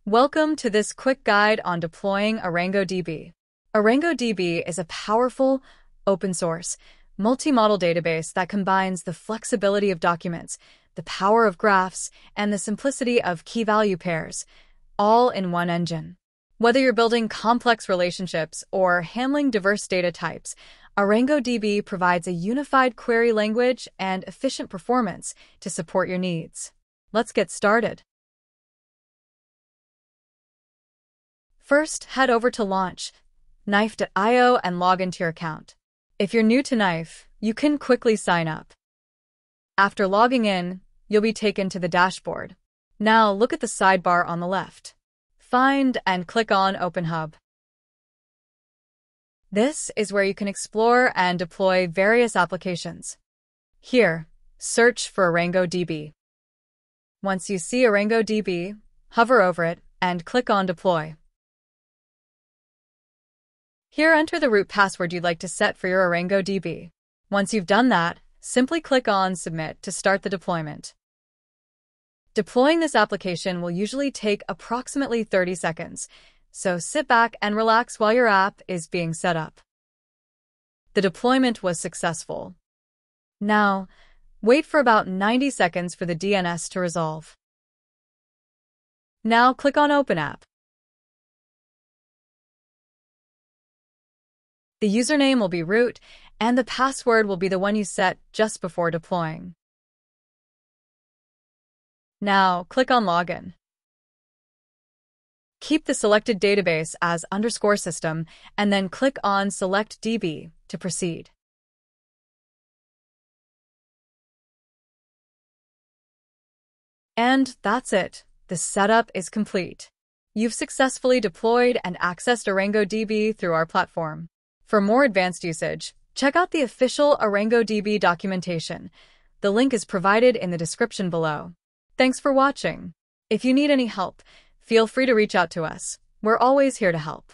Welcome to this quick guide on deploying ArangoDB. ArangoDB is a powerful, open-source, multi-model database that combines the flexibility of documents, the power of graphs, and the simplicity of key-value pairs, all in one engine. Whether you're building complex relationships or handling diverse data types, ArangoDB provides a unified query language and efficient performance to support your needs. Let's get started. First, head over to Launch, Knife.io and log into your account. If you're new to Knife, you can quickly sign up. After logging in, you'll be taken to the dashboard. Now look at the sidebar on the left. Find and click on Open Hub. This is where you can explore and deploy various applications. Here, search for ArangoDB. Once you see ArangoDB, hover over it and click on Deploy. Here, enter the root password you'd like to set for your ArangoDB. Once you've done that, simply click on Submit to start the deployment. Deploying this application will usually take approximately 30 seconds, so sit back and relax while your app is being set up. The deployment was successful. Now, wait for about 90 seconds for the DNS to resolve. Now click on Open App. The username will be root, and the password will be the one you set just before deploying. Now, click on Login. Keep the selected database as _system, and then click on Select DB to proceed. And that's it. The setup is complete. You've successfully deployed and accessed ArangoDB through our platform. For more advanced usage, check out the official ArangoDB documentation. The link is provided in the description below. Thanks for watching. If you need any help, feel free to reach out to us. We're always here to help.